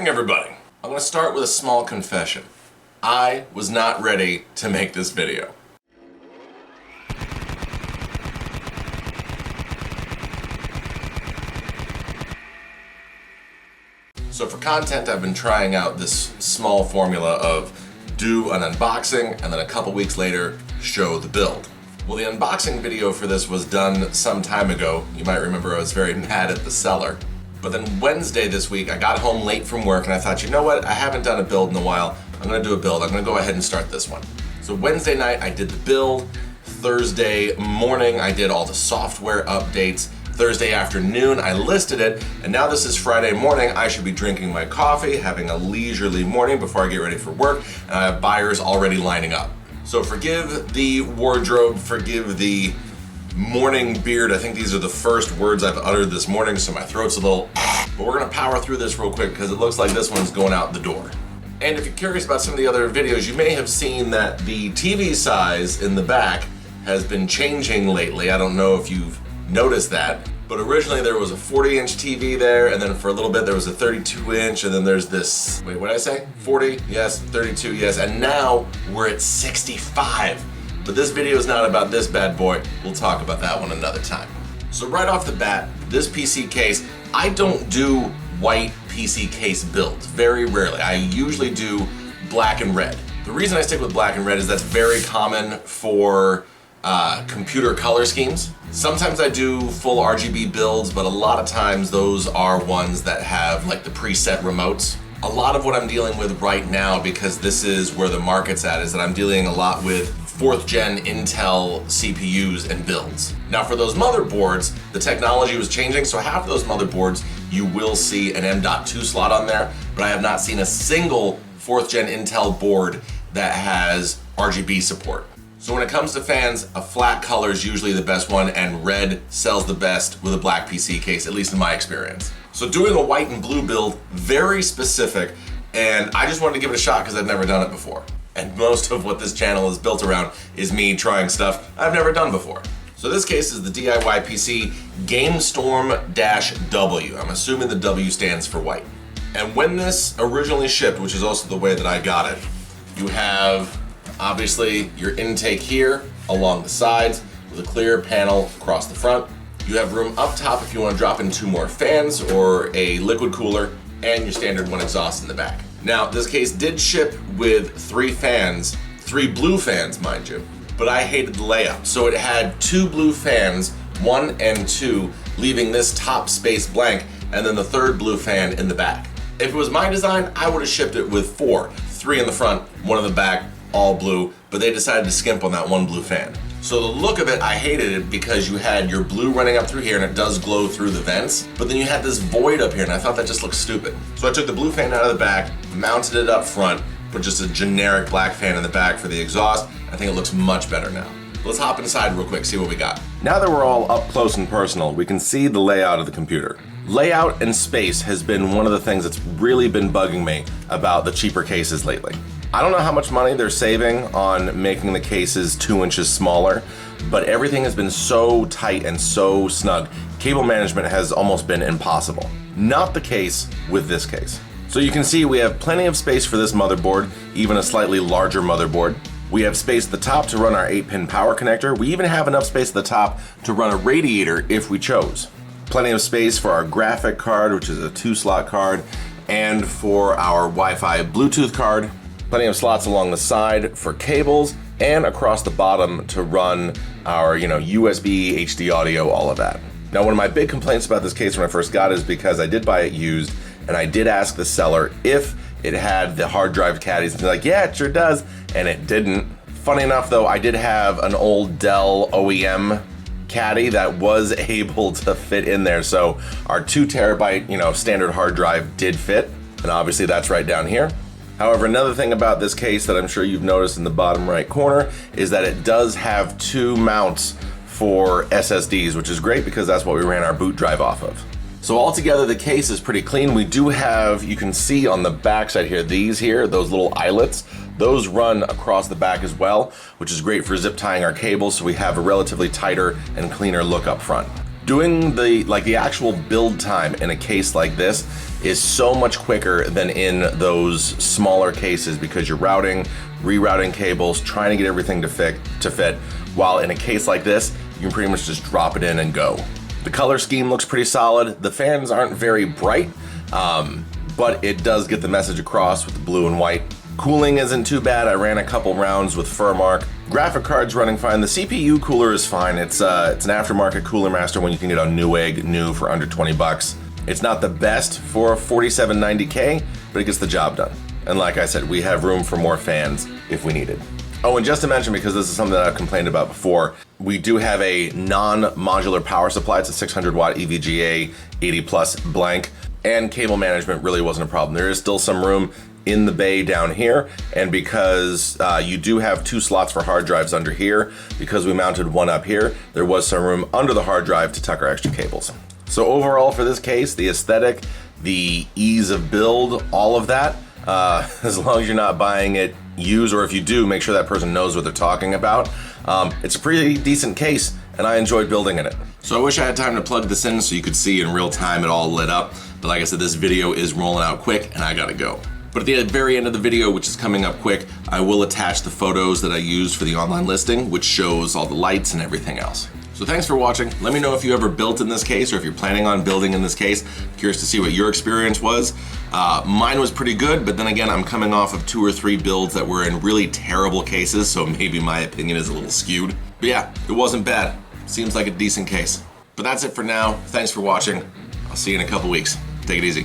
morning, everybody. I'm gonna start with a small confession. I was not ready to make this video. So for content, I've been trying out this small formula of do an unboxing and then a couple weeks later, show the build. Well, the unboxing video for this was done some time ago. You might remember I was very mad at the seller. But then Wednesday this week, I got home late from work and I thought, you know what? I haven't done a build in a while. I'm gonna do a build. I'm gonna go ahead and start this one. So Wednesday night, I did the build. Thursday morning, I did all the software updates. Thursday afternoon, I listed it. And now this is Friday morning. I should be drinking my coffee, having a leisurely morning before I get ready for work. And I have buyers already lining up. So forgive the wardrobe, forgive the morning beard. I think these are the first words I've uttered this morning, so my throat's a little but we're gonna power through this real quick because it looks like this one's going out the door. And if you're curious about some of the other videos, you may have seen that the TV size in the back has been changing lately. I don't know if you've noticed that, but originally there was a 40-inch TV there, and then for a little bit there was a 32-inch, and then there's this, wait, what did I say? 40, yes, 32, yes, and now we're at 65. But this video is not about this bad boy. We'll talk about that one another time. So right off the bat, this PC case, I don't do white PC case builds, very rarely. I usually do black and red. The reason I stick with black and red is that's very common for computer color schemes. Sometimes I do full RGB builds, but a lot of times those are ones that have like the preset remotes. A lot of what I'm dealing with right now, because this is where the market's at, is that I'm dealing a lot with 4th gen Intel CPUs and builds. Now for those motherboards, the technology was changing, so half of those motherboards you will see an M.2 slot on there, but I have not seen a single 4th gen Intel board that has RGB support. So when it comes to fans, a flat color is usually the best one, and red sells the best with a black PC case, at least in my experience. So doing a white and blue build, very specific, and I just wanted to give it a shot because I've never done it before. And most of what this channel is built around is me trying stuff I've never done before. So this case is the DIYPC Gamestorm-W. I'm assuming the W stands for white. And when this originally shipped, which is also the way that I got it, you have obviously your intake here along the sides with a clear panel across the front. You have room up top if you want to drop in 2 more fans or a liquid cooler, and your standard 1 exhaust in the back. Now, this case did ship with 3 fans, 3 blue fans, mind you, but I hated the layout. So it had 2 blue fans, 1 and 2, leaving this top space blank, and then the 3rd blue fan in the back. If it was my design, I would have shipped it with 4, 3 in the front, 1 in the back, all blue, but they decided to skimp on that 1 blue fan. So the look of it, I hated it because you had your blue running up through here and it does glow through the vents, but then you had this void up here and I thought that just looked stupid. So I took the blue fan out of the back, mounted it up front, put just a generic black fan in the back for the exhaust. I think it looks much better now. Let's hop inside real quick, see what we got. Now that we're all up close and personal, we can see the layout of the computer. Layout and space has been one of the things that's really been bugging me about the cheaper cases lately. I don't know how much money they're saving on making the cases 2 inches smaller, but everything has been so tight and so snug. Cable management has almost been impossible. Not the case with this case. So you can see we have plenty of space for this motherboard, even a slightly larger motherboard. We have space at the top to run our 8-pin power connector. We even have enough space at the top to run a radiator if we chose. Plenty of space for our graphic card, which is a 2-slot card, and for our Wi-Fi Bluetooth card. Plenty of slots along the side for cables, and across the bottom to run our, USB, HD audio, all of that. Now, one of my big complaints about this case when I first got it is because I did buy it used, and I did ask the seller if it had the hard drive caddies, and they're like, yeah, it sure does, and it didn't. Funny enough though, I did have an old Dell OEM caddy that was able to fit in there, so our 2 terabyte, standard hard drive did fit, and obviously that's right down here. However, another thing about this case that I'm sure you've noticed in the bottom right corner is that it does have 2 mounts for SSDs, which is great because that's what we ran our boot drive off of. So altogether, the case is pretty clean. We do have, you can see on the back side here, those little eyelets, those run across the back as well, which is great for zip tying our cables, so we have a relatively tighter and cleaner look up front. Doing the actual build time in a case like this is so much quicker than in those smaller cases because you're routing, rerouting cables, trying to get everything to fit, while in a case like this, you can pretty much just drop it in and go. The color scheme looks pretty solid. The fans aren't very bright, but it does get the message across with the blue and white. Cooling isn't too bad. I ran a couple rounds with Furmark. Graphic card's running fine. The CPU cooler is fine. It's an aftermarket Cooler Master one you can get on Newegg, new for under 20 bucks. It's not the best for a 4790K, but it gets the job done. And like I said, we have room for more fans if we need it. Oh, and just to mention, because this is something that I've complained about before, we do have a non-modular power supply. It's a 600 watt EVGA 80 plus blank, and cable management really wasn't a problem. There is still some room in the bay down here, and because you do have 2 slots for hard drives under here, because we mounted one up here, there was some room under the hard drive to tuck our extra cables. So overall for this case, the aesthetic, the ease of build, all of that, as long as you're not buying it used, or if you do, make sure that person knows what they're talking about. It's a pretty decent case, and I enjoyed building in it. So I wish I had time to plug this in so you could see in real time it all lit up, but like I said, this video is rolling out quick and I gotta go. But at the very end of the video, which is coming up quick, I will attach the photos that I used for the online listing, which shows all the lights and everything else. So thanks for watching. Let me know if you ever built in this case or if you're planning on building in this case. I'm curious to see what your experience was. Mine was pretty good, but then again, I'm coming off of 2 or 3 builds that were in really terrible cases, so maybe my opinion is a little skewed. But yeah, it wasn't bad. Seems like a decent case. But that's it for now. Thanks for watching. I'll see you in a couple weeks. Take it easy.